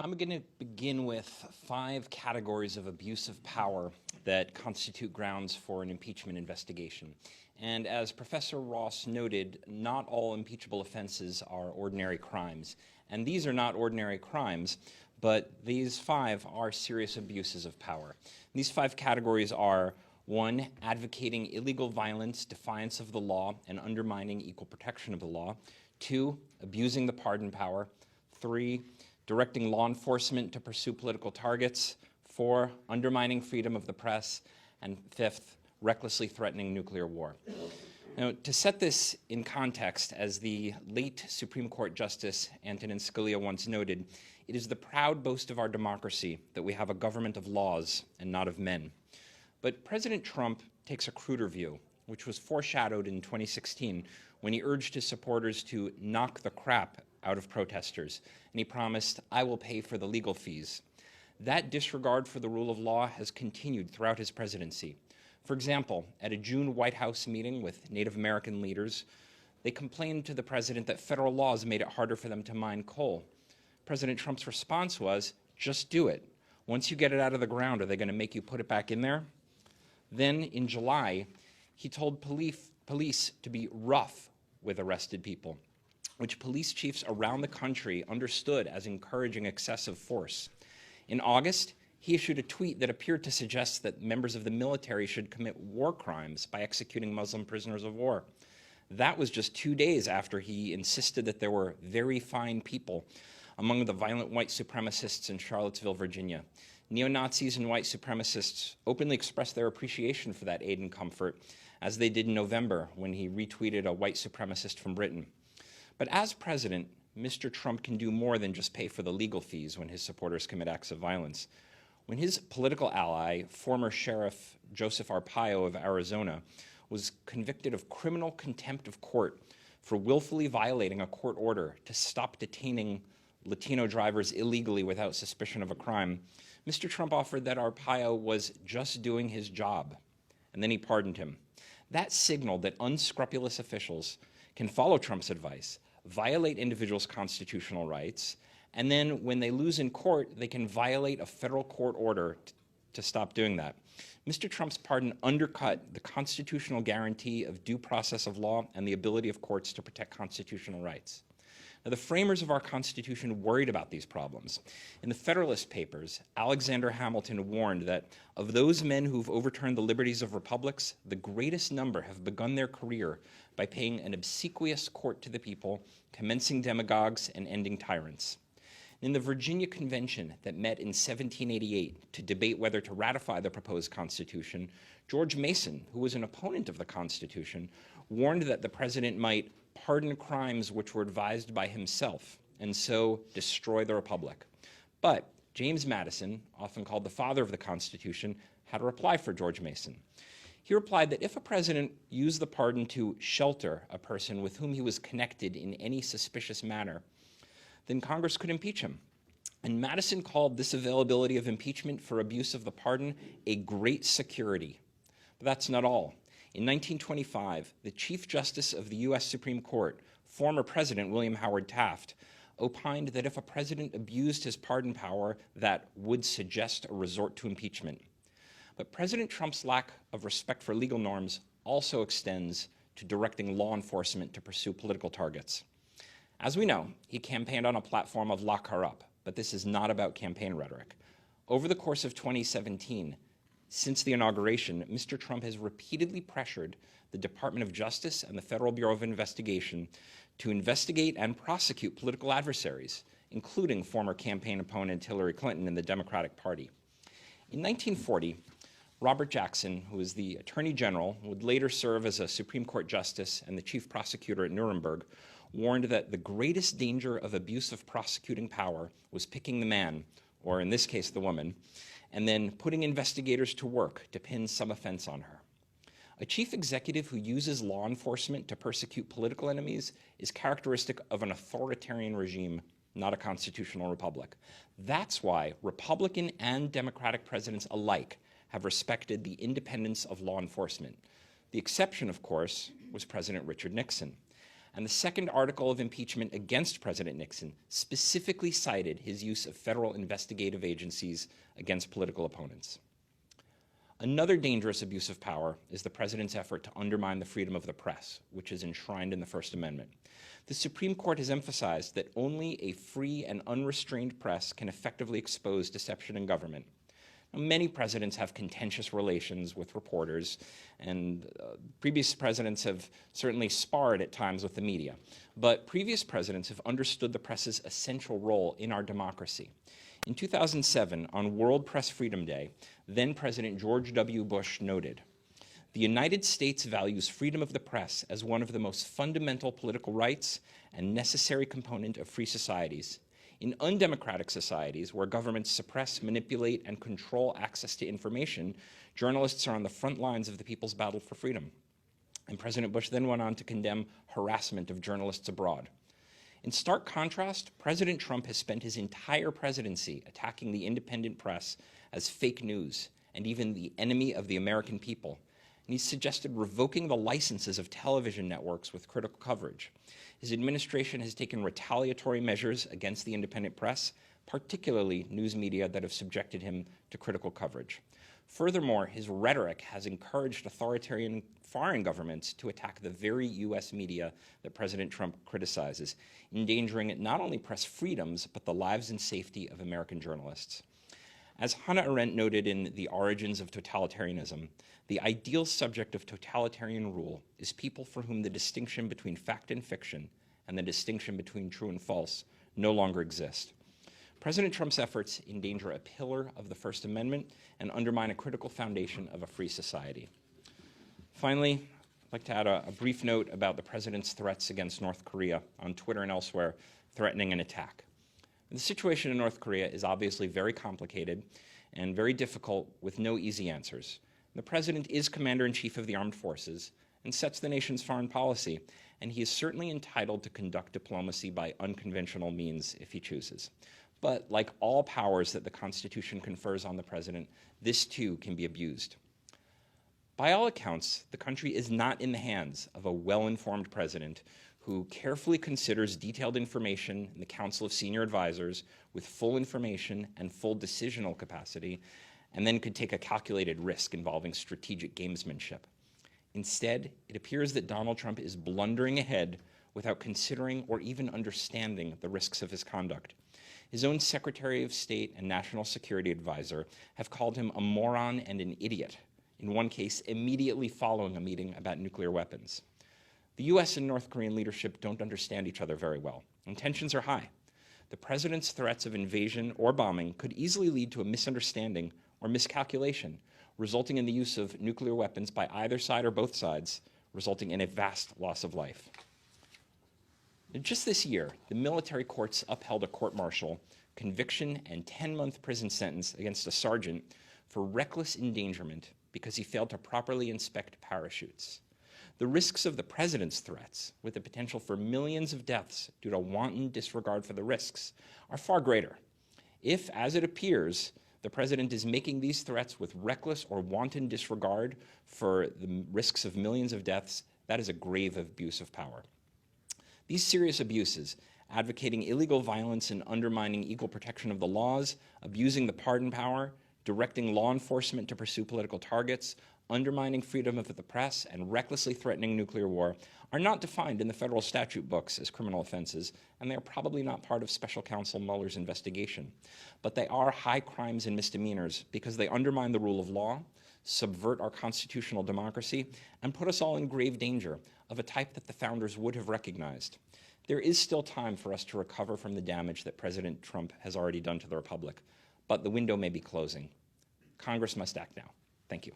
I'm going to begin with 5 categories of abuse of power that constitute grounds for an impeachment investigation. And as Professor Ross noted, not all impeachable offenses are ordinary crimes. And these are not ordinary crimes, but these 5 are serious abuses of power. These 5 categories are: 1, advocating illegal violence, defiance of the law, and undermining equal protection of the law. 2, abusing the pardon power. 3, directing law enforcement to pursue political targets. 4, undermining freedom of the press. And 5th, recklessly threatening nuclear war. Now, to set this in context, as the late Supreme Court Justice Antonin Scalia once noted, it is the proud boast of our democracy that we have a government of laws and not of men. But President Trump takes a cruder view, which was foreshadowed in 2016 when he urged his supporters to knock the crap out of protesters, and he promised, "I will pay for the legal fees." That disregard for the rule of law has continued throughout his presidency. For example, at a June White House meeting with Native American leaders, they complained to the president that federal laws made it harder for them to mine coal. President Trump's response was, "Just do it. Once you get it out of the ground, are they going to make you put it back in there?" Then, in July, he told police to be rough with arrested people, which police chiefs around the country understood as encouraging excessive force. In August, he issued a tweet that appeared to suggest that members of the military should commit war crimes by executing Muslim prisoners of war. That was just 2 days after he insisted that there were very fine people among the violent white supremacists in Charlottesville, Virginia. Neo-Nazis and white supremacists openly expressed their appreciation for that aid and comfort, as they did in November when he retweeted a white supremacist from Britain. But as president, Mr. Trump can do more than just pay for the legal fees when his supporters commit acts of violence. When his political ally, former Sheriff Joseph Arpaio of Arizona, was convicted of criminal contempt of court for willfully violating a court order to stop detaining Latino drivers illegally without suspicion of a crime, Mr. Trump offered that Arpaio was just doing his job, and then he pardoned him. That signaled that unscrupulous officials can follow Trump's advice, violate individuals' constitutional rights, and then when they lose in court, they can violate a federal court order to stop doing that. Mr. Trump's pardon undercut the constitutional guarantee of due process of law and the ability of courts to protect constitutional rights. Now, the framers of our Constitution worried about these problems. In the Federalist Papers, Alexander Hamilton warned that of those men who've overturned the liberties of republics, the greatest number have begun their career by paying an obsequious court to the people, commencing demagogues and ending tyrants. In the Virginia Convention that met in 1788 to debate whether to ratify the proposed Constitution, George Mason, who was an opponent of the Constitution, warned that the president might pardon crimes which were advised by himself, and so destroy the Republic. But James Madison, often called the father of the Constitution, had a reply for George Mason. He replied that if a president used the pardon to shelter a person with whom he was connected in any suspicious manner, then Congress could impeach him. And Madison called this availability of impeachment for abuse of the pardon a great security. But that's not all. In 1925, the Chief Justice of the U.S. Supreme Court, former President William Howard Taft, opined that if a president abused his pardon power, that would suggest a resort to impeachment. But President Trump's lack of respect for legal norms also extends to directing law enforcement to pursue political targets. As we know, he campaigned on a platform of lock her up, but this is not about campaign rhetoric. Over the course of 2017, since the inauguration, Mr. Trump has repeatedly pressured the Department of Justice and the Federal Bureau of Investigation to investigate and prosecute political adversaries, including former campaign opponent Hillary Clinton and the Democratic Party. In 1940, Robert Jackson, who was the Attorney General, would later serve as a Supreme Court Justice and the Chief Prosecutor at Nuremberg, warned that the greatest danger of abuse of prosecuting power was picking the man, or in this case the woman, and then putting investigators to work to pin some offense on her. A chief executive who uses law enforcement to persecute political enemies is characteristic of an authoritarian regime, not a constitutional republic. That's why Republican and Democratic presidents alike have respected the independence of law enforcement. The exception, of course, was President Richard Nixon. And the second article of impeachment against President Nixon specifically cited his use of federal investigative agencies against political opponents. Another dangerous abuse of power is the president's effort to undermine the freedom of the press, which is enshrined in the First Amendment. The Supreme Court has emphasized that only a free and unrestrained press can effectively expose deception in government. Now, many presidents have contentious relations with reporters, and previous presidents have certainly sparred at times with the media. But previous presidents have understood the press's essential role in our democracy. In 2007, on World Press Freedom Day, then President George W. Bush noted, "The United States values freedom of the press as one of the most fundamental political rights and necessary component of free societies. In undemocratic societies where governments suppress, manipulate, and control access to information, journalists are on the front lines of the people's battle for freedom." And President Bush then went on to condemn harassment of journalists abroad. In stark contrast, President Trump has spent his entire presidency attacking the independent press as fake news and even the enemy of the American people. And he's suggested revoking the licenses of television networks with critical coverage. His administration has taken retaliatory measures against the independent press, particularly news media that have subjected him to critical coverage. Furthermore, his rhetoric has encouraged authoritarian foreign governments to attack the very U.S. media that President Trump criticizes, endangering not only press freedoms, but the lives and safety of American journalists. As Hannah Arendt noted in The Origins of Totalitarianism, the ideal subject of totalitarian rule is people for whom the distinction between fact and fiction and the distinction between true and false no longer exist. President Trump's efforts endanger a pillar of the First Amendment and undermine a critical foundation of a free society. Finally, I'd like to add a brief note about the president's threats against North Korea on Twitter and elsewhere, threatening an attack. The situation in North Korea is obviously very complicated and very difficult with no easy answers. The president is commander-in-chief of the armed forces and sets the nation's foreign policy, and he is certainly entitled to conduct diplomacy by unconventional means if he chooses. But like all powers that the Constitution confers on the president, this too can be abused. By all accounts, the country is not in the hands of a well-informed president who carefully considers detailed information in the Council of Senior Advisors with full information and full decisional capacity, and then could take a calculated risk involving strategic gamesmanship. Instead, it appears that Donald Trump is blundering ahead without considering or even understanding the risks of his conduct. His own Secretary of State and National Security Advisor have called him a moron and an idiot, in one case immediately following a meeting about nuclear weapons. The US and North Korean leadership don't understand each other very well, and tensions are high. The president's threats of invasion or bombing could easily lead to a misunderstanding or miscalculation, resulting in the use of nuclear weapons by either side or both sides, resulting in a vast loss of life. Just this year, the military courts upheld a court-martial, conviction, and 10-month prison sentence against a sergeant for reckless endangerment because he failed to properly inspect parachutes. The risks of the president's threats, with the potential for millions of deaths due to wanton disregard for the risks, are far greater. If, as it appears, the president is making these threats with reckless or wanton disregard for the risks of millions of deaths, that is a grave abuse of power. These serious abuses, advocating illegal violence and undermining equal protection of the laws, abusing the pardon power, directing law enforcement to pursue political targets, undermining freedom of the press, and recklessly threatening nuclear war, are not defined in the federal statute books as criminal offenses, and they are probably not part of Special Counsel Mueller's investigation. But they are high crimes and misdemeanors because they undermine the rule of law, subvert our constitutional democracy, and put us all in grave danger of a type that the founders would have recognized. There is still time for us to recover from the damage that President Trump has already done to the republic, but the window may be closing. Congress must act now. Thank you.